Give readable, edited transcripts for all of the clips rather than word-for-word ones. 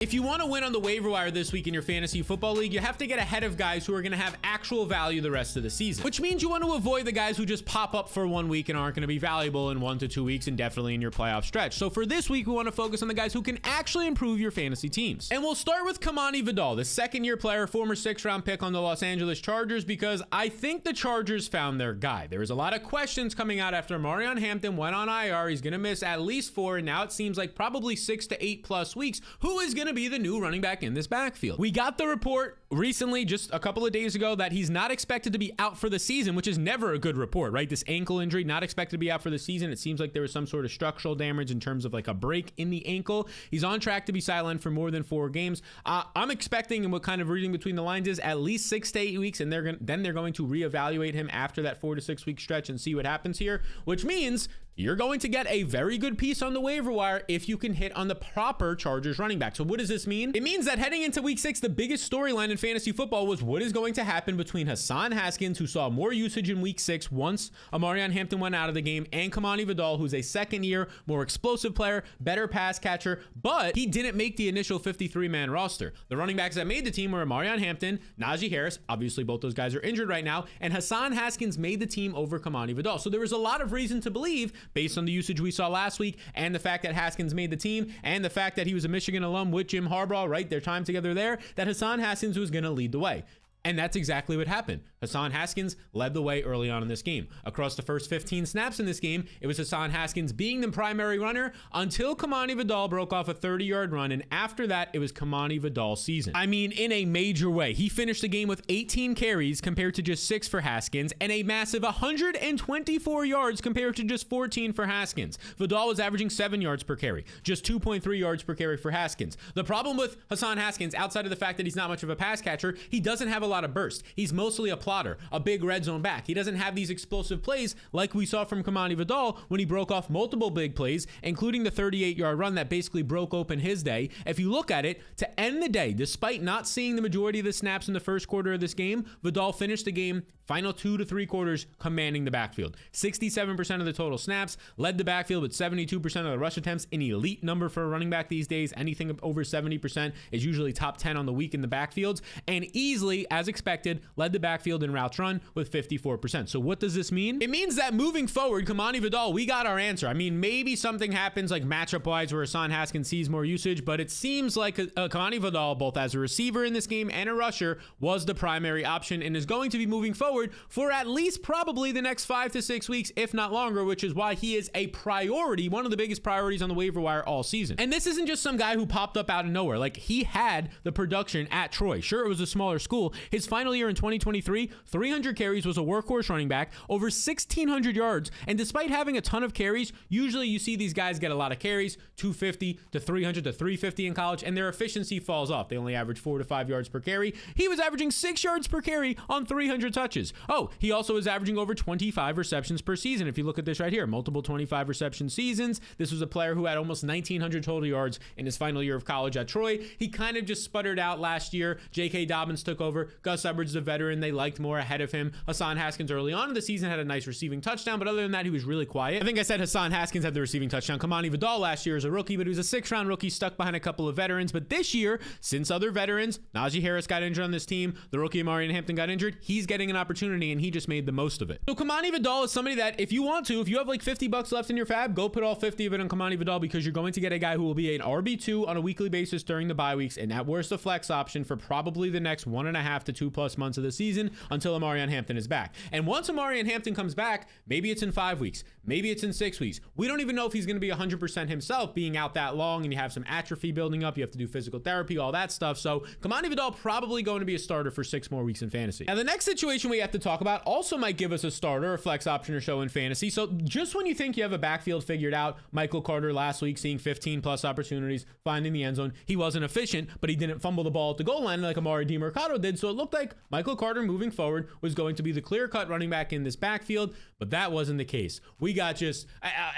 If you want to win on the waiver wire this week in your fantasy football league, you have to get ahead of guys who are going to have actual value the rest of the season, which means you want to avoid the guys who just pop up for 1 week and aren't going to be valuable in 1 to 2 weeks and definitely in your playoff stretch. So for this week, we want to focus on the guys who can actually improve your fantasy teams. And we'll start with Kamani Vidal, the second-year player, former 6th-round pick on the Los Angeles Chargers, because I think the Chargers found their guy. There was a lot of questions coming out after Omarion Hampton went on IR. He's going to miss at least 4, and now it seems like probably 6 to 8 plus weeks. Who is going to be the new running back in this backfield? We got the report recently, just a couple of days ago, that he's not expected to be out for the season, which is never a good report, right? This ankle injury, not expected to be out for the season. It seems like there was some sort of structural damage in terms of like a break in the ankle. He's on track to be sidelined for more than 4 games. I'm expecting, and what kind of reading between the lines is, at least 6 to 8 weeks, and then they're going to reevaluate him after that 4 to 6 week stretch and see what happens here, which means you're going to get a very good piece on the waiver wire if you can hit on the proper Chargers running back. So what does this mean? It means that heading into week 6, the biggest storyline in fantasy football was what is going to happen between Hassan Haskins, who saw more usage in week 6 once Omarion Hampton went out of the game, and Kamani Vidal, who's a second-year, more explosive player, better pass catcher, but he didn't make the initial 53-man roster. The running backs that made the team were Omarion Hampton, Najee Harris, obviously both those guys are injured right now, and Hassan Haskins made the team over Kamani Vidal. So there was a lot of reason to believe, based on the usage we saw last week and the fact that Haskins made the team and the fact that he was a Michigan alum with Jim Harbaugh, right? Their time together there, that Hassan Haskins was going to lead the way. And that's exactly what happened. Hassan Haskins led the way early on in this game. Across the first 15 snaps in this game, it was Hassan Haskins being the primary runner until Kamani Vidal broke off a 30-yard run, and after that, it was Kamani Vidal's season. I mean, in a major way. He finished the game with 18 carries compared to just 6 for Haskins, and a massive 124 yards compared to just 14 for Haskins. Vidal was averaging 7 yards per carry, just 2.3 yards per carry for Haskins. The problem with Hassan Haskins, outside of the fact that he's not much of a pass catcher, he doesn't have a lot of burst. He's mostly a plotter, a big red zone back. He doesn't have these explosive plays like we saw from Kamani Vidal when he broke off multiple big plays, including the 38-yard run that basically broke open his day. If you look at it, to end the day, despite not seeing the majority of the snaps in the first quarter of this game, Vidal finished the game final 2 to 3 quarters commanding the backfield. 67% of the total snaps, led the backfield with 72% of the rush attempts, an elite number for a running back these days. Anything over 70% is usually top 10 on the week in the backfields, and easily, as expected, led the backfield in routes run with 54%. So what does this mean? It means that moving forward, Kamani Vidal, we got our answer. I mean, maybe something happens like matchup-wise where Hassan Haskins sees more usage, but it seems like Kamani Vidal, both as a receiver in this game and a rusher, was the primary option and is going to be moving forward for at least probably the next 5 to 6 weeks, if not longer, which is why he is a priority, one of the biggest priorities on the waiver wire all season. And this isn't just some guy who popped up out of nowhere. Like, he had the production at Troy. Sure, it was a smaller school. His final year in 2023, 300 carries, was a workhorse running back, over 1,600 yards, and despite having a ton of carries, usually you see these guys get a lot of carries, 250 to 300 to 350 in college, and their efficiency falls off. They only average 4 to 5 yards per carry. He was averaging 6 yards per carry on 300 touches. Oh, he also is averaging over 25 receptions per season. If you look at this right here, multiple 25 reception seasons. This was a player who had almost 1,900 total yards in his final year of college at Troy. He kind of just sputtered out last year. J.K. Dobbins took over. Gus Edwards, the veteran, they liked more ahead of him. Hassan Haskins early on in the season had a nice receiving touchdown, but other than that, he was really quiet. I think I said Hassan Haskins had the receiving touchdown. Kamani Vidal last year as a rookie, but he was a 6th-round rookie stuck behind a couple of veterans. But this year, since other veterans, Najee Harris got injured on this team, the rookie Omarion Hampton got injured, he's getting an opportunity, and he just made the most of it. So Kamani Vidal is somebody that if you want to, if you have like $50 left in your fab, go put all 50 of it on Kamani Vidal, because you're going to get a guy who will be an RB2 on a weekly basis during the bye weeks, and at worst a flex option for probably the next 1.5 to 2+ months of the season until Omarion Hampton is back. And once Omarion Hampton comes back, maybe it's in 5 weeks, maybe it's in 6 weeks. We don't even know if he's going to be 100% himself, being out that long, and you have some atrophy building up, you have to do physical therapy, all that stuff. So Kamani Vidal probably going to be a starter for 6 more weeks in fantasy. Now the next situation we have to talk about also might give us a starter, a flex option or show in fantasy. So just when you think you have a backfield figured out, Michael Carter last week seeing 15+ opportunities, finding the end zone. He wasn't efficient, but he didn't fumble the ball at the goal line like Amari DiMercado did. So it looked like Michael Carter moving forward was going to be the clear-cut running back in this backfield, but that wasn't the case. We got just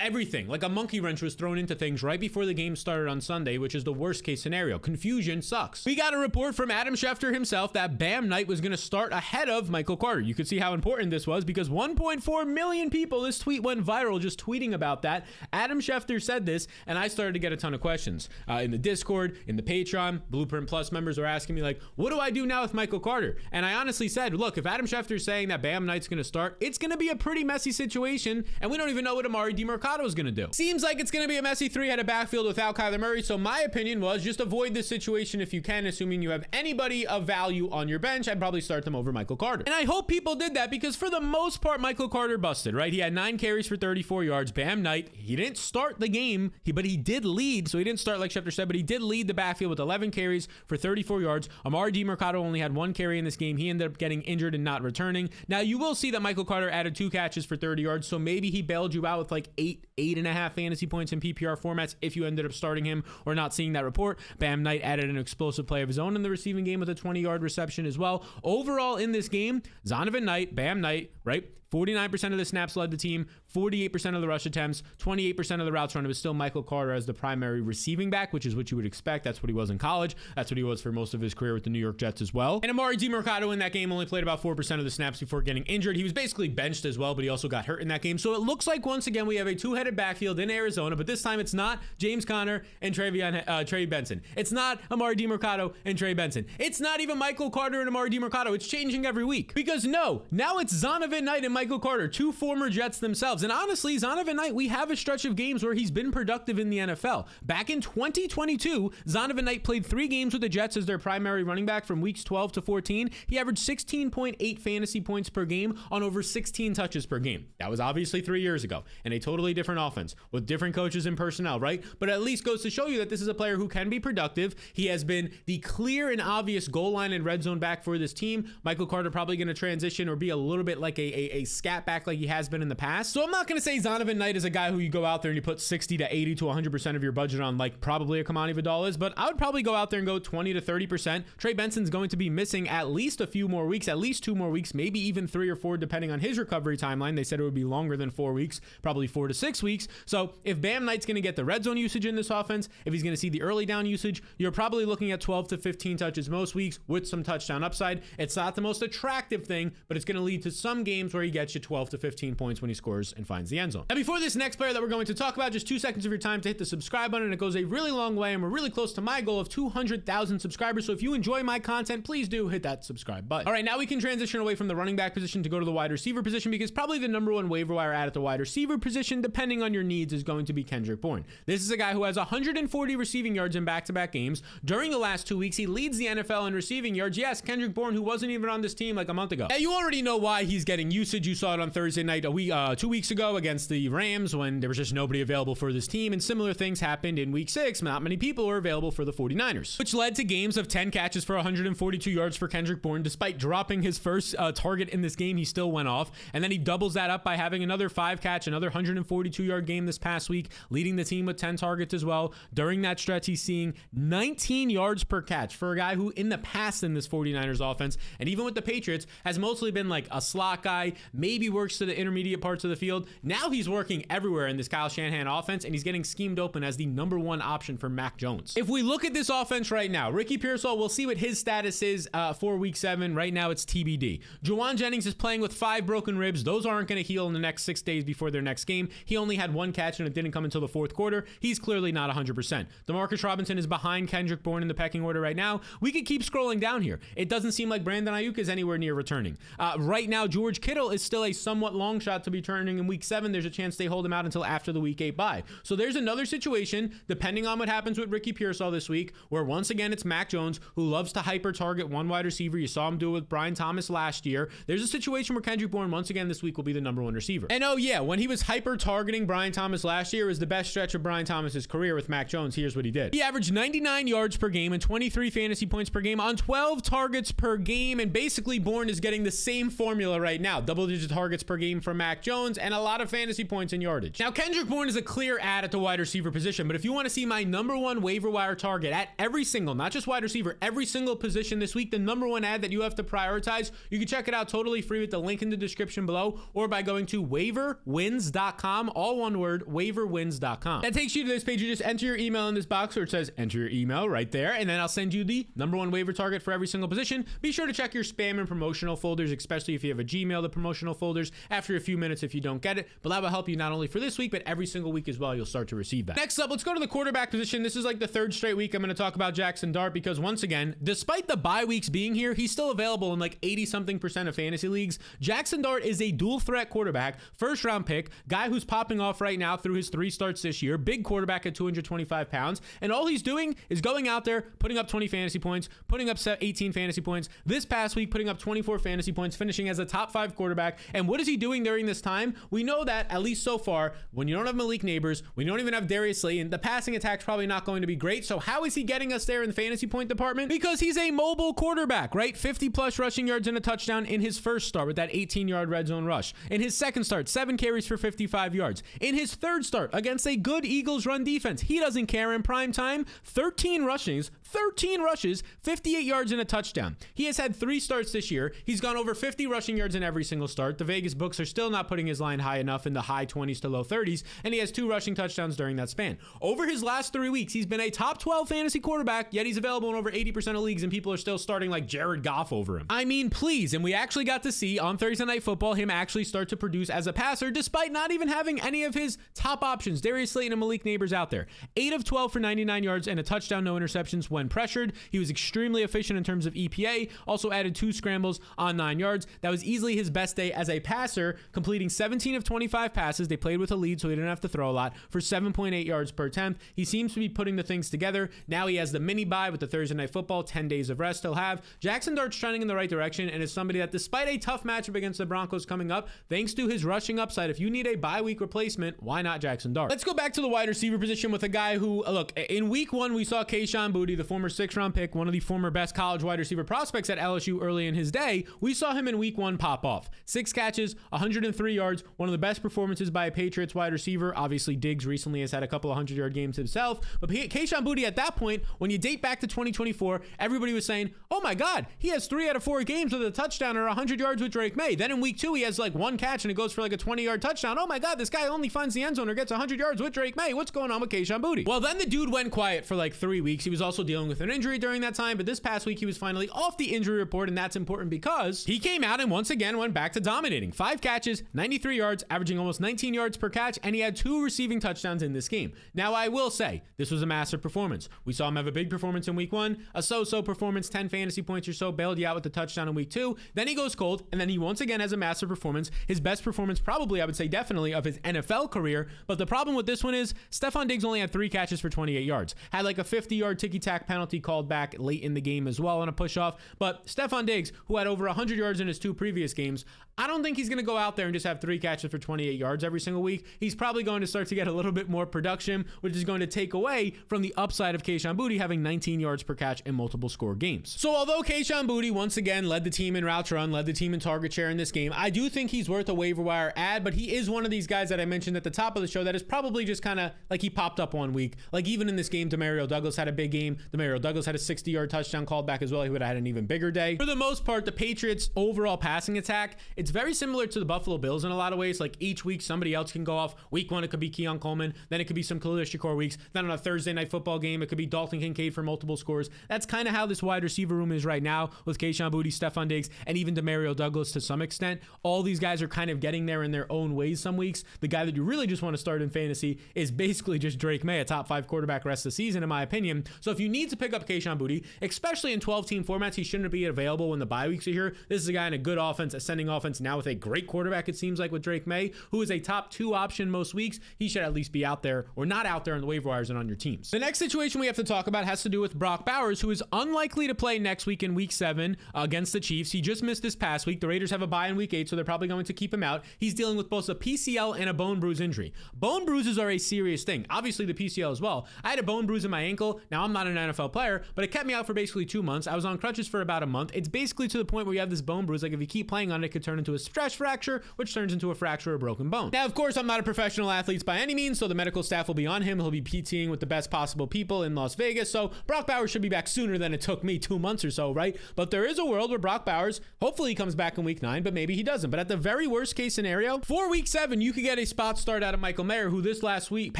everything, like a monkey wrench was thrown into things right before the game started on Sunday, which is the worst case scenario. Confusion sucks. We got a report from Adam Schefter himself that Bam Knight was going to start ahead of Michael Carter. You could see how important this was because 1.4 million people, this tweet went viral just tweeting about that. Adam Schefter said this, and I started to get a ton of questions in the Discord, in the Patreon. Blueprint Plus members are asking me like, what do I do now with Michael Carter? And I honestly said, look, if Adam Schefter's saying that Bam Knight's going to start, it's going to be a pretty messy situation, and we don't even know what Amari DiMercato is going to do. Seems like it's going to be a messy three-headed backfield without Kyler Murray, so my opinion was just avoid this situation if you can, assuming you have anybody of value on your bench. I'd probably start them over Michael Carter. And I hope people did that because for the most part, Michael Carter busted, right? He had 9 carries for 34 yards. Bam Knight, he didn't start the game, but he did lead, so he didn't start like Schefter said, but he did lead the backfield with 11 carries for 34 yards. Amari DiMercato only had 1 carry in this game. He ended up getting injured and not returning. Now, you will see that Michael Carter added 2 catches for 30 yards, so maybe he bailed you out with like 8.5 fantasy points in PPR formats if you ended up starting him or not seeing that report. Bam Knight added an explosive play of his own in the receiving game with a 20-yard reception as well. Overall in this game, Zonovan Knight, Bam Knight, right? 49% of the snaps led the team, 48% of the rush attempts, 28% of the routes run. It was still Michael Carter as the primary receiving back, which is what you would expect. That's what he was in college. That's what he was for most of his career with the New York Jets as well. And Amari DiMercato in that game only played about 4% of the snaps before getting injured. He was basically benched as well, but he also got hurt in that game. So it looks like once again we have a two-headed backfield in Arizona, but this time it's not James Conner and Trey Benson. It's not Amari DiMercato and Trey Benson. It's not even Michael Carter and Amari DiMercato. It's changing every week because now it's Zonovan Knight and Michael Carter, 2 former Jets themselves. And honestly, Zonovan Knight, we have a stretch of games where he's been productive in the NFL. Back in 2022, Zonovan Knight played 3 games with the Jets as their primary running back from weeks 12 to 14. He averaged 16.8 fantasy points per game on over 16 touches per game. That was obviously 3 years ago and a totally different offense with different coaches and personnel, right? But at least goes to show you that this is a player who can be productive. He has been the clear and obvious goal line and red zone back for this team. Michael Carter probably going to transition or be a little bit like a scat back like he has been in the past. So I'm not going to say Zonovan Knight is a guy who you go out there and you put 60 to 80 to 100% of your budget on, like probably a Kamani Vidal is, but I would probably go out there and go 20 to 30%. Trey Benson's going to be missing at least a few more weeks, at least 2 more weeks, maybe even 3 or 4, depending on his recovery timeline. They said it would be longer than 4 weeks, probably 4 to 6 weeks. So if Bam Knight's going to get the red zone usage in this offense, if he's going to see the early down usage, you're probably looking at 12 to 15 touches most weeks with some touchdown upside. It's not the most attractive thing, but it's going to lead to some games where he gets you 12 to 15 points when he scores and finds the end zone. Now, before this next player that we're going to talk about, just 2 seconds of your time to hit the subscribe button. It goes a really long way, and we're really close to my goal of 200,000 subscribers. So if you enjoy my content, please do hit that subscribe button. All right, now we can transition away from the running back position to go to the wide receiver position because probably the number 1 waiver wire ad at the wide receiver position, depending on your needs, is going to be Kendrick Bourne. This is a guy who has 140 receiving yards in back-to-back games. During the last 2 weeks, he leads the NFL in receiving yards. Yes, Kendrick Bourne, who wasn't even on this team like a month ago. Now, you already know why he's getting usage. You saw it on Thursday night 2 weeks ago against the Rams when there was just nobody available for this team, and similar things happened in week 6. Not many people were available for the 49ers, which led to games of 10 catches for 142 yards for Kendrick Bourne. Despite dropping his first target in this game, he still went off, and then he doubles that up by having another 5 catch, another 142 yard game this past week, leading the team with 10 targets as well. During that stretch, he's seeing 19 yards per catch for a guy who in the past in this 49ers offense, and even with the Patriots, has mostly been like a slot guy, maybe works to the intermediate parts of the field. Now he's working everywhere in this Kyle Shanahan offense, and he's getting schemed open as the number 1 option for Mac Jones. If we look at this offense right now, Ricky Pearsall, we'll see what his status is for week 7. Right now it's TBD. Juwan Jennings is playing with 5 broken ribs. Those aren't going to heal in the next 6 days before their next game. He only had 1 catch and it didn't come until the 4th quarter. He's clearly not 100%. DeMarcus Robinson is behind Kendrick Bourne in the pecking order right now. We could keep scrolling down here. It doesn't seem like Brandon Ayuk is anywhere near returning. Right now, George Kittle is still a somewhat long shot to be turning in week 7. There's a chance they hold him out until after the week 8 bye. So there's another situation, depending on what happens with Ricky Pearsall this week, where once again it's Mac Jones, who loves to hyper target one wide receiver. You saw him do it with Brian Thomas last year. There's a situation where Kendrick Bourne once again this week will be the number 1 receiver. And oh yeah, when he was hyper targeting Brian Thomas last year, it was the best stretch of Brian Thomas's career with Mac Jones. Here's what he did. He averaged 99 yards per game and 23 fantasy points per game on 12 targets per game, and basically Bourne is getting the same formula right now. Double double-digit targets per game from Mac Jones, and a lot of fantasy points and yardage. Now, Kendrick Bourne is a clear add at the wide receiver position, but if you want to see my number one waiver wire target at every single, not just wide receiver, every single position this week, the number one ad that you have to prioritize, you can check it out totally free with the link in the description below, or by going to waiverwins.com, all one word, waiverwins.com. That takes you to this page. You just enter your email in this box where it says enter your email right there, and then I'll send you the number one waiver target for every single position. Be sure to check your spam and promotional folders, especially if you have a Gmail, the promotional folders, after a few minutes if you don't get it, but that will help you not only for this week, but every single week as well. You'll start to receive that. Next up, let's go to the quarterback position. This is like the third straight week I'm going to talk about Jackson Dart, because once again, despite the bye weeks being here, he's still available in like 80-something% of fantasy leagues. Jackson Dart is a dual threat quarterback, first round pick, guy who's popping off right now through his 3 starts this year, big quarterback at 225 pounds, and all he's doing is going out there, putting up 20 fantasy points, putting up 18 fantasy points. This past week, putting up 24 fantasy points, finishing as a top 5 quarterback. And what is he doing during this time? We know that, at least so far, when you don't have Malik Neighbors, when you don't even have Darius Slayton, the passing attack's probably not going to be great. So how is he getting us there in the fantasy point department? Because he's a mobile quarterback, right? 50 plus rushing yards and a touchdown in his first start with that 18-yard red zone rush. In his second start, 7 carries for 55 yards. In his third start against a good Eagles run defense, he doesn't care in prime time. 13 rushes, 58 yards and a touchdown. He has had 3 starts this year. He's gone over 50 rushing yards in every single start. The Vegas books are still not putting his line high enough in the high 20s to low 30s, and he has 2 rushing touchdowns during that span. Over his last 3 weeks, he's been a top 12 fantasy quarterback, yet he's available in over 80% of leagues, and people are still starting like Jared Goff over him. I mean, please. And we actually got to see on Thursday Night Football him actually start to produce as a passer, despite not even having any of his top options, Darius Slayton and Malik Neighbors, out there. 8 of 12 for 99 yards and a touchdown, no interceptions when pressured. He was extremely efficient in terms of EPA, also added 2 scrambles on 9 yards. That was easily his best day as a passer, completing 17 of 25 passes. They played with a lead, so he didn't have to throw a lot, for 7.8 yards per attempt. He seems to be putting the things together. Now he has the mini bye with the Thursday Night Football, 10 days of rest he'll have. Jackson Dart's trending in the right direction, and is somebody that, despite a tough matchup against the Broncos coming up, thanks to his rushing upside, if you need a bye week replacement, why not Jackson Dart? Let's go back to the wide receiver position with a guy who, look, in week 1, we saw Kayshon Boutte, the former 6th-round pick, one of the former best college wide receiver prospects at LSU early in his day. We saw him in week 1 pop off. 6 catches, 103 yards, one of the best performances by a Patriots wide receiver. Obviously, Diggs recently has had a couple of 100-yard games himself, but Kayshon Boutte at that point, when you date back to 2024, everybody was saying, oh my God, he has 3 out of 4 games with a touchdown or 100 yards with Drake May. Then in week 2, he has like 1 catch and it goes for like a 20-yard touchdown. Oh my God, this guy only finds the end zone or gets 100 yards with Drake May. What's going on with Kayshon Boutte? Well, then the dude went quiet for like 3 weeks. He was also dealing with an injury during that time, but this past week he was finally off the injury report, and that's important because he came out and once again went back to dominating. 5 catches, 93 yards, averaging almost 19 yards per catch, and he had 2 receiving touchdowns in this game. Now, I will say, this was a massive performance. We saw him have a big performance in week 1, a so-so performance, 10 fantasy points or so, bailed you out with the touchdown in week 2. Then he goes cold, and then he once again has a massive performance. His best performance probably, I would say definitely, of his NFL career. But the problem with this one is Stefon Diggs only had 3 catches for 28 yards. Had like a 50-yard ticky-tack penalty called back late in the game as well on a push-off. But Stefon Diggs, who had over 100 yards in his 2 previous games, I don't think he's going to go out there and just have 3 catches for 28 yards every single week. He's probably going to start to get a little bit more production, which is going to take away from the upside of Kayshon Boutte having 19 yards per catch in multiple score games. So although Kayshon Boutte once again led the team in routes run, led the team in target share in this game, I do think he's worth a waiver wire ad, but he is one of these guys that I mentioned at the top of the show that is probably just kind of like he popped up one week. Like even in this game, Demario Douglas had a big game. Demario Douglas had a 60-yard touchdown called back as well. He would have had an even bigger day. For the most part, the Patriots' overall passing attack, it's very similar to the Buffalo Bills in a lot of ways. Like each week, somebody else can go off. Week 1, it could be Keon Coleman. Then it could be some Khalil Shakur weeks. Then on a Thursday Night Football game, it could be Dalton Kincaid for multiple scores. That's kind of how this wide receiver room is right now with Kayshon Boutte, Stefon Diggs, and even Demario Douglas to some extent. All these guys are kind of getting there in their own ways some weeks. The guy that you really just want to start in fantasy is basically just Drake May, a top 5 quarterback rest of the season, in my opinion. So if you need to pick up Kayshon Boutte, especially in 12-team formats, he shouldn't be available when the bye weeks are here. This is a guy in a good offense, ascending offense, now with a great quarterback, it seems like, with Drake May, who is a top 2 option most weeks. He should at least be out there, or not out there on the waiver wires and on your teams. The next situation we have to talk about has to do with Brock Bowers, who is unlikely to play next week in week 7 against the Chiefs. He just missed this past week. The Raiders have a bye in week 8, so they're probably going to keep him out. He's dealing with both a PCL and a bone bruise injury. Bone bruises are a serious thing. Obviously the PCL as well. I had a bone bruise in my ankle. Now I'm not an NFL player, but it kept me out for basically 2 months. I was on crutches for about a month. It's basically to the point where you have this bone bruise, like if you keep playing on it, it could turn into a stress fracture, which turns into a fracture or broken bone. Now, of course, I'm not a professional athlete by any means, so the medical staff will be on him. He'll be PTing with the best possible people in Las Vegas. So Brock Bowers should be back sooner than it took me 2 months or so, right? But there is a world where Brock Bowers, hopefully he comes back in week 9, but maybe he doesn't. But at the very worst case scenario, for week 7, you could get a spot start out of Michael Mayer, who this past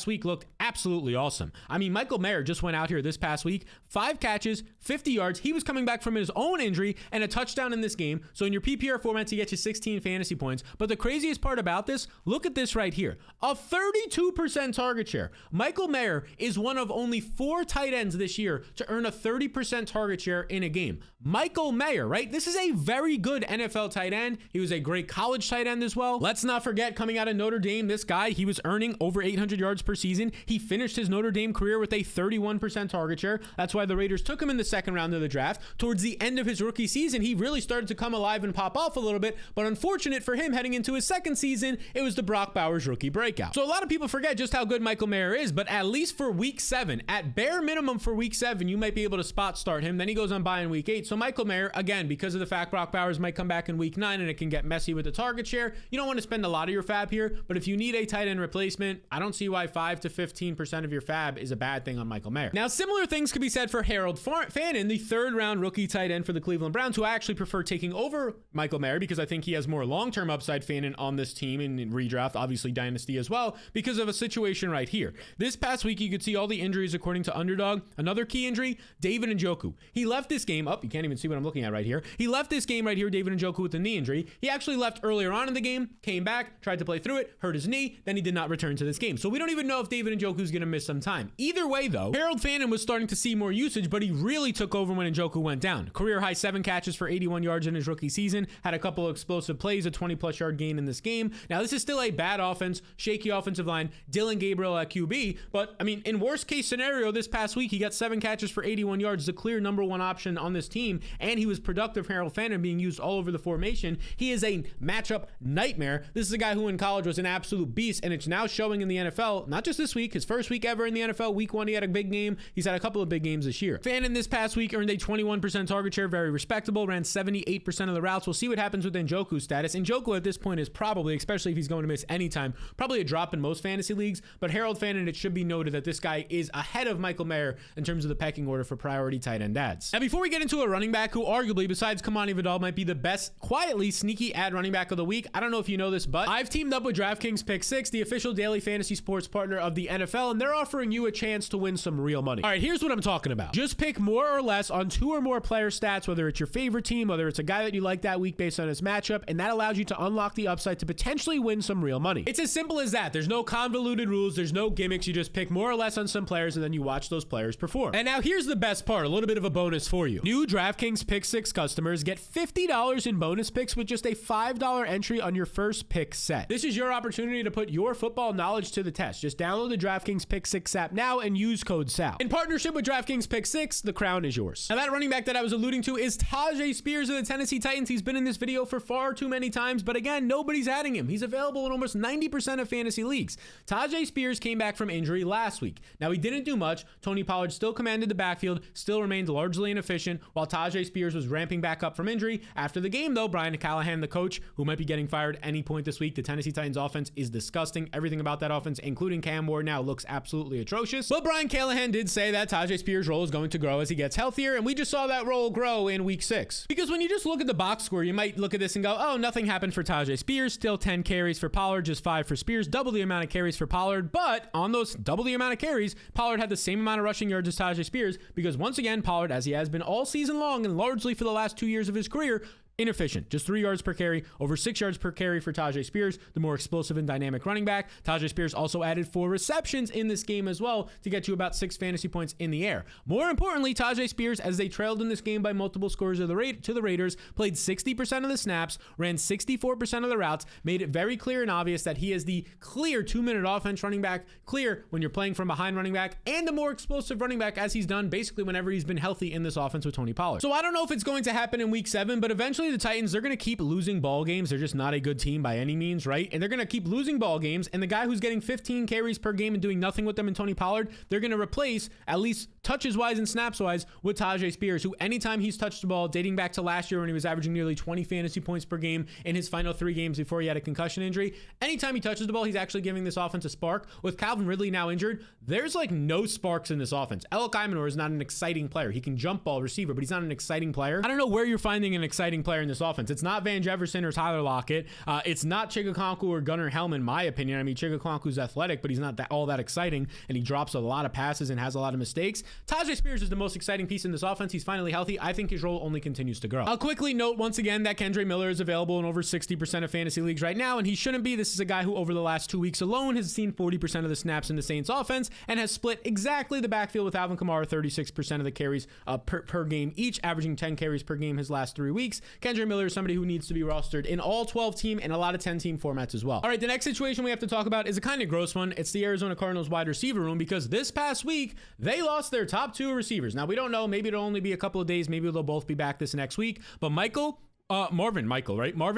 week looked absolutely awesome. I mean, Michael Mayer just went out here this past week, 5 catches, 50 yards. He was coming back from his own injury and a touchdown in this game. So in your PPR format, he gets you 16 fantasy points. But the craziest part about this, look at this right here. A 32% target share. Michael Mayer is one of only 4 tight ends this year to earn a 30% target share in a game. Michael Mayer, right? This is a very good NFL tight end. He was a great college tight end as well. Let's not forget, coming out of Notre Dame, this guy, he was earning over 800 yards per season. He finished his Notre Dame career with a 31% target share. That's why the Raiders took him in the second round of the draft. Towards the end of his rookie season, he really started to come alive and pop off a little bit, but unfortunate for him, heading into his second season, it was the Brock Bowers rookie breakout. So a lot of people forget just how good Michael Mayer is, but at least for week 7, at bare minimum for week 7, you might be able to spot start him. Then he goes on bye in week 8. So Michael Mayer, again, because of the fact Brock Bowers might come back in week 9 and it can get messy with the target share, you don't want to spend a lot of your fab here, but if you need a tight end replacement, I don't see why 5 to 15% of your fab is a bad thing on Michael Mayer. Now, similar things could be said for Harold Fannin, the 3rd round rookie tight end for the Cleveland Browns, who I actually prefer taking over Michael Mayer because I think he has more long-term upside. Fannin on this team in redraft, obviously dynasty as well, because of a situation right here. This past week, you could see all the injuries according to Underdog. Another key injury, David Njoku. He left this game up. You can't even see what I'm looking at right here. He left this game right here, David Njoku, with a knee injury. He actually left earlier on in the game, came back, tried to play through it, hurt his knee, then he did not return to this game. So we don't even know if David Njoku is going to miss some time. Either way, though, Harold Fannin was starting to see more usage, but he really took over when Njoku went down. Career high 7 catches for 81 yards in his rookie season, had a couple of explosive plays, a 20-plus yard gain in this game. Now, this is still a bad offense, shaky offensive line, Dylan Gabriel at QB, but I mean, in worst case scenario, this past week, he got 7 catches for 81 yards, the clear number 1 option on this team, and he was productive. Harold Fannin being used all over the formation. He is a matchup nightmare. This is a guy who in college was an absolute beast, and it's now showing in the NFL, not just this week, his first week ever in the NFL. Week 1, he had a big game. He's had a couple of big games this year. Fannin this past week earned a 21% target share, very respectable, ran 78% of the routes. We'll see what happens with Njoku's status. Njoku at this point is probably, especially if he's going to miss any time, probably a drop in most fantasy leagues, but Harold Fannin, it should be noted that this guy is ahead of Michael Mayer in terms of the pecking order for priority tight end ads. Now, before we get into a running back who arguably, besides Kamani Vidal, might be the best, quietly sneaky ad running back of the week, I don't know if you know this, but I've teamed up with DraftKings Pick 6, the official daily fantasy sports partner of the NFL, and they're offering you a chance to win some real money. All right, here's what I'm talking about. Just pick more or less on 2 or more player stats, whether it's your favorite team, whether it's a guy that you like that week based on his matchup, and that allows you to unlock the upside to potentially win some real money. It's as simple as that. There's no convoluted rules. There's no gimmicks. You just pick more or less on some players, and then you watch those players perform. And now here's the best part, a little bit of a bonus for you. New DraftKings Pick 6 customers get $50 in bonus picks with just a $5 entry on your first pick set. This is your opportunity to put your football knowledge to the test. Just download the DraftKings Pick 6 app now and use code SAL. In partnership with DraftKings Pick 6, the crown is yours. Now, that running back that I was alluding to is Tyjae Spears of the Tennessee Titans. He's been in this video for far too many times, but again, nobody's adding him. He's available in almost 90% of fantasy leagues. Tyjae Spears came back from injury last week. Now, he didn't do much. Tony Pollard still commanded the backfield, still remained largely inefficient, while Tyjae Spears was ramping back up from injury. After the game, though, Brian Callahan, the coach, who might be getting fired any point this week, the Tennessee Titans offense is disgusting. Everything about that offense, including Cam Ward, now looks absolutely atrocious. But Brian Callahan did say that Tyjae Spears' role is going to grow as he gets healthier, and we just saw that role grow in week 6. Because when you just look at the box score, you might look at this and go, oh, nothing happened for Tyjae Spears. Still 10 carries for Pollard, just 5 for Spears, double the amount of carries for Pollard. But on those double the amount of carries, Pollard had the same amount of rushing yards as Tyjae Spears, because once again, Pollard, as he has been all season long and largely for the last 2 years of his career, inefficient. Just 3 yards per carry, over 6 yards per carry for Tyjae Spears, the more explosive and dynamic running back. Tyjae Spears also added 4 receptions in this game as well to get you about 6 fantasy points in the air. More importantly, Tyjae Spears, as they trailed in this game by multiple scores to the Raiders, played 60% of the snaps, ran 64% of the routes, made it very clear and obvious that he is the clear 2-minute offense running back, clear when you're playing from behind running back, and the more explosive running back, as he's done basically whenever he's been healthy in this offense with Tony Pollard. So I don't know if it's going to happen in week 7, but eventually the Titans, they're going to keep losing ball games. They're just not a good team by any means, right? And they're going to keep losing ball games, and the guy who's getting 15 carries per game and doing nothing with them in Tony Pollard, they're going to replace at least touches wise and snaps wise with Tyjae Spears, who anytime he's touched the ball, dating back to last year when he was averaging nearly 20 fantasy points per game in his final 3 games before he had a concussion injury, anytime he touches the ball, he's actually giving this offense a spark. With Calvin Ridley now injured, there's like no sparks in this offense. Alec Imanor is not an exciting player. He can jump ball receiver, but he's not an exciting player. I don't know where you're finding an exciting player in this offense. It's not Van Jefferson or Tyler Lockett. It's not Chigakonku or Gunnar Helm, in my opinion. I mean, Chigakonku's athletic, but he's not all that exciting, and he drops a lot of passes and has a lot of mistakes. Tyjae Spears is the most exciting piece in this offense. He's finally healthy. I think his role only continues to grow. I'll quickly note once again that Kendre Miller is available in over 60% of fantasy leagues right now, and he shouldn't be. This is a guy who over the last 2 weeks alone has seen 40% of the snaps in the Saints offense and has split exactly the backfield with Alvin Kamara, 36% of the carries per game each, averaging 10 carries per game his last 3 weeks. Kendre Miller is somebody who needs to be rostered in all 12 team and a lot of 10 team formats as well. All right, the next situation we have to talk about is a kind of gross one. It's the Arizona Cardinals wide receiver room, because this past week they lost their top 2 receivers. Now we don't know, maybe it'll only be a couple of days, maybe they'll both be back this next week, but Marvin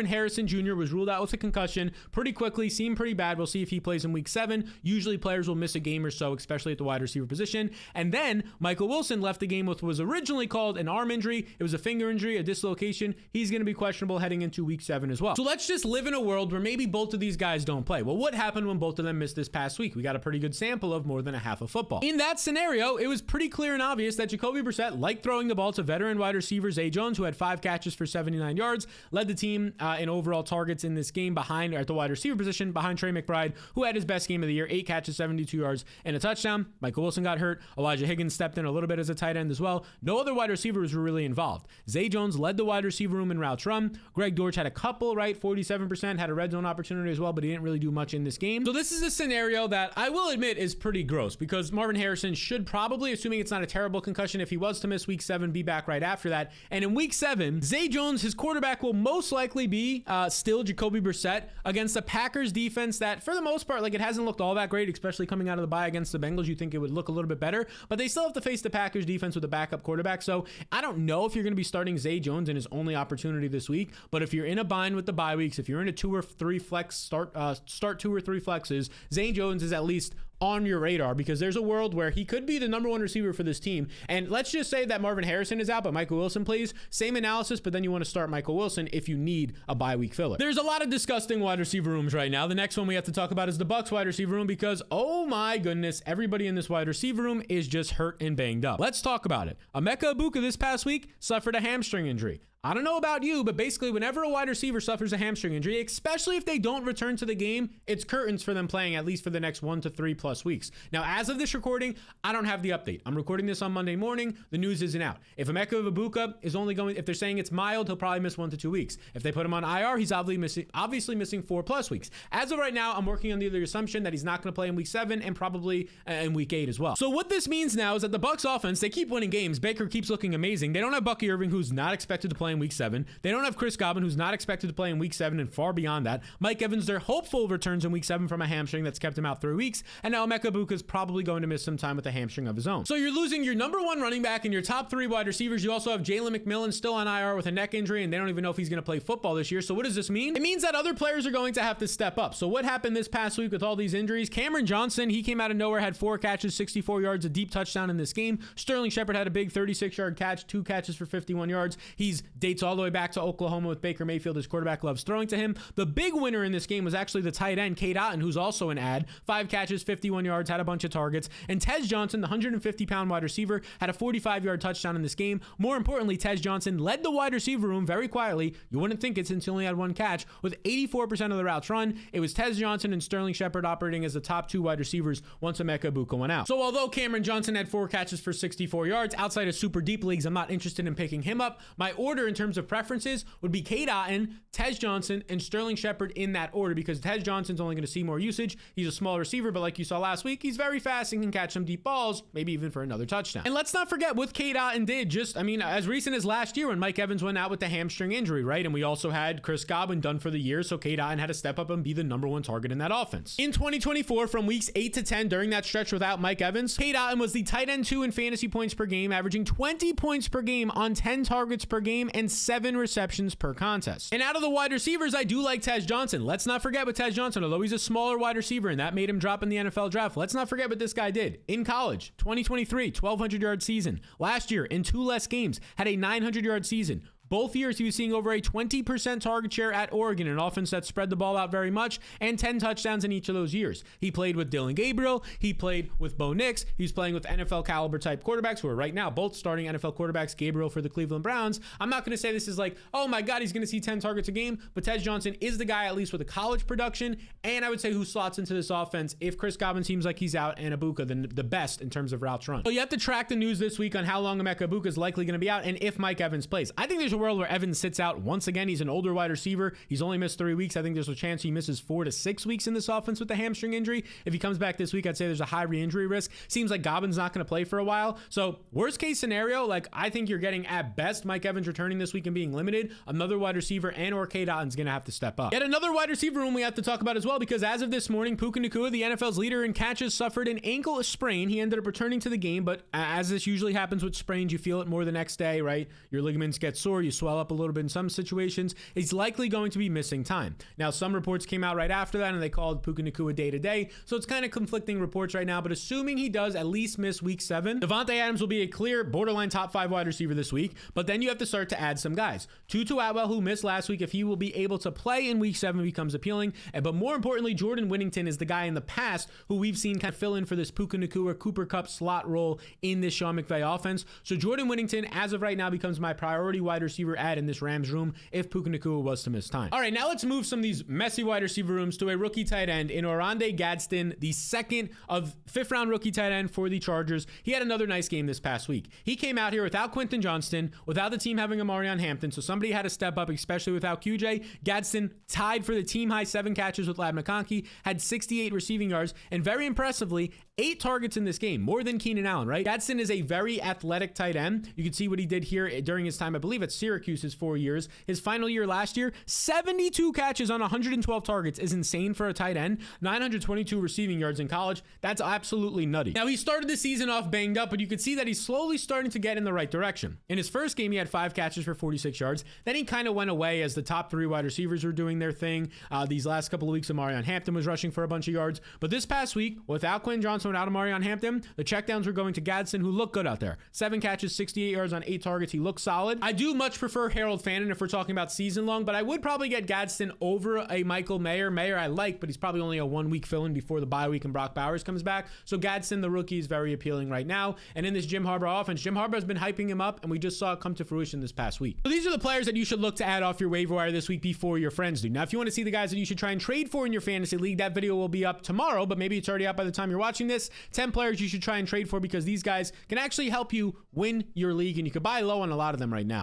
Harrison Jr. was ruled out with a concussion pretty quickly, seemed pretty bad. We'll see if he plays in week 7. Usually players will miss a game or so, especially at the wide receiver position. And then Michael Wilson left the game with what was originally called an arm injury. It was a finger injury, a dislocation. He's going to be questionable heading into week 7 as well. So let's just live in a world where maybe both of these guys don't play. Well, what happened when both of them missed this past week? We got a pretty good sample of more than a half of football. In that scenario, it was pretty clear and obvious that Jacoby Brissett liked throwing the ball to veteran wide receiver Zay Jones, who had 5 catches for 79 yards, led the team in overall targets in this game at the wide receiver position behind Trey McBride, who had his best game of the year, 8 catches, 72 yards, and a touchdown. Michael Wilson got hurt. Elijah Higgins stepped in a little bit as a tight end as well. No other wide receivers were really involved. Zay Jones led the wide receiver room in routes run. Greg Dortch had a couple, 47%, had a red zone opportunity as well, but he didn't really do much in this game. So this is a scenario that I will admit is pretty gross, because Marvin Harrison should probably, assuming it's not a terrible concussion, if he was to miss week 7, be back right after that. And in week 7, Zay Jones, his quarterback, will most likely be still Jacoby Brissett against the Packers defense that, for the most part, like, it hasn't looked all that great, especially coming out of the bye against the Bengals. You think it would look a little bit better, but they still have to face the Packers defense with a backup quarterback. So I don't know if you're going to be starting Zay Jones in his only opportunity this week, but if you're in a bind with the bye weeks, if you're in a 2 or 3 flex start 2 or 3 flexes, Zay Jones is at least on your radar, because there's a world where he could be the number 1 receiver for this team. And let's just say that Marvin Harrison is out, but Michael Wilson plays. Same analysis, but then you want to start Michael Wilson if you need a bye week filler. There's a lot of disgusting wide receiver rooms right now. The next one we have to talk about is the Bucs wide receiver room, because oh my goodness, everybody in this wide receiver room is just hurt and banged up. Let's talk about it. Emeka Egbuka this past week suffered a hamstring injury. I don't know about you, but basically whenever a wide receiver suffers a hamstring injury, especially if they don't return to the game, it's curtains for them playing at least for the next 1 to 3 plus weeks. Now, as of this recording, I don't have the update. I'm recording this on Monday morning. The news isn't out. If Emeka Egbuka is only going, if they're saying it's mild, he'll probably miss 1 to 2 weeks. If they put him on IR, he's obviously missing 4 plus weeks. As of right now, I'm working on the other assumption that he's not going to play in week 7 and probably in week 8 as well. So what this means now is that the Bucs offense, they keep winning games. Baker keeps looking amazing. They don't have Bucky Irving, who's not expected to play in week 7. They don't have Chris Godwin, who's not expected to play in week 7 and far beyond that. Mike Evans, they're hopeful returns in week 7 from a hamstring that's kept him out 3 weeks. And now Emeka Egbuka is probably going to miss some time with a hamstring of his own. So you're losing your number 1 running back and your top 3 wide receivers. You also have Jalen McMillan still on IR with a neck injury, and they don't even know if he's going to play football this year. So what does this mean? It means that other players are going to have to step up. So what happened this past week with all these injuries? Cameron Johnson, he came out of nowhere, had 4 catches, 64 yards, a deep touchdown in this game. Sterling Shepard had a big 36-yard catch, 2 catches for 51 yards. He's dates all the way back to Oklahoma with Baker Mayfield. His quarterback loves throwing to him. The big winner in this game was actually the tight end, Cade Otton, who's also an ad. 5 catches, 51 yards, had a bunch of targets. And Tez Johnson, the 150-pound wide receiver, had a 45-yard touchdown in this game. More importantly, Tez Johnson led the wide receiver room very quietly. You wouldn't think it since he only had 1 catch. With 84% of the routes run, it was Tez Johnson and Sterling Shepard operating as the top 2 wide receivers once Emeka Egbuka went out. So although Cameron Johnson had 4 catches for 64 yards, outside of super deep leagues, I'm not interested in picking him up. My order in terms of preferences would be Cade Otton, Tez Johnson, and Sterling Shepard in that order, because Tez Johnson's only going to see more usage. He's a small receiver, but like you saw last week, he's very fast and can catch some deep balls, maybe even for another touchdown. And let's not forget what Cade Otton did as recent as last year when Mike Evans went out with the hamstring injury, right? And we also had Chris Godwin done for the year, so Cade Otton had to step up and be the number 1 target in that offense. In 2024, from weeks 8 to 10 during that stretch without Mike Evans, Cade Otton was the tight end 2 in fantasy points per game, averaging 20 points per game on 10 targets per game and 7 receptions per contest. And out of the wide receivers, I do like Taj Johnson. Let's not forget with Taj Johnson, although he's a smaller wide receiver and that made him drop in the NFL draft, let's not forget what this guy did. In college, 2023, 1,200-yard season. Last year, in 2 less games, had a 900-yard season. Both years, he was seeing over a 20% target share at Oregon, an offense that spread the ball out very much, and 10 touchdowns in each of those years. He played with Dylan Gabriel. He played with Bo Nix. He's playing with NFL caliber type quarterbacks who are right now both starting NFL quarterbacks. Gabriel for the Cleveland Browns. I'm not going to say this is like, oh my God, he's going to see 10 targets a game, but Taj Johnson is the guy, at least with a college production, and I would say who slots into this offense if Chris Godwin seems like he's out and Ibuka, then the best in terms of routes run. So you have to track the news this week on how long Emeka Ibuka is likely going to be out and if Mike Evans plays. I think there's a world where Evans sits out once again. He's an older wide receiver. He's only missed 3 weeks. I think there's a chance he misses 4 to 6 weeks in this offense with the hamstring injury. If he comes back this week, I'd say there's a high re-injury risk. Seems like Godwin's not going to play for a while. So worst case scenario, like I think you're getting at best Mike Evans returning this week and being limited. Another wide receiver and or Cade Otton's going to have to step up. Yet another wide receiver room we have to talk about as well, because as of this morning, Puka Nacua, the NFL's leader in catches, suffered an ankle sprain. He ended up returning to the game, but as this usually happens with sprains, you feel it more the next day, right? Your ligaments get sore, you swell up a little bit in some situations. He's likely going to be missing time. Now, some reports came out right after that and they called Puka Nacua day to day. So it's kind of conflicting reports right now, but assuming he does at least miss week 7, Davante Adams will be a clear borderline top 5 wide receiver this week, but then you have to start to add some guys. Tutu Atwell, who missed last week, if he will be able to play in week 7 becomes appealing. But more importantly, Jordan Whittington is the guy in the past who we've seen kind of fill in for this Puka Nacua, Cooper Kupp slot role in this Sean McVay offense. So Jordan Whittington, as of right now, becomes my priority wide receiver add in this Rams room if Puka Nacua was to miss time. All right, now let's move some of these messy wide receiver rooms to a rookie tight end in Oronde Gadsden, the second of 5th round rookie tight end for the Chargers. He had another nice game this past week. He came out here without Quentin Johnston, without the team having Amarion Hampton, so somebody had to step up, especially without QJ. Gadsden tied for the team high 7 catches with Ladd McConkey, had 68 receiving yards, and very impressively, 8 targets in this game, more than Keenan Allen, right? Gadsden is a very athletic tight end. You can see what he did here during his time, I believe, at Syracuse, his 4 years. His final year last year, 72 catches on 112 targets is insane for a tight end. 922 receiving yards in college. That's absolutely nutty. Now, he started the season off banged up, but you could see that he's slowly starting to get in the right direction. In his first game, he had 5 catches for 46 yards. Then he kind of went away as the top 3 wide receivers were doing their thing. These last couple of weeks, Amarion Hampton was rushing for a bunch of yards. But this past week, without Quentin Johnson, without Amarion Hampton, the checkdowns were going to Gadsden, who looked good out there. 7 catches, 68 yards on 8 targets. He looked solid. I do much prefer Harold Fannin if we're talking about season long, but I would probably get Gadsden over a Michael Mayer. Mayer I like, but he's probably only a 1-week fill-in before the bye week and Brock Bowers comes back. So Gadsden, the rookie, is very appealing right now. And in this Jim Harbaugh offense, Jim Harbaugh has been hyping him up, and we just saw it come to fruition this past week. So these are the players that you should look to add off your waiver wire this week before your friends do. Now, if you want to see the guys that you should try and trade for in your fantasy league, that video will be up tomorrow, but maybe it's already up by the time you're watching this. 10 players you should try and trade for because these guys can actually help you win your league, and you could buy low on a lot of them right now.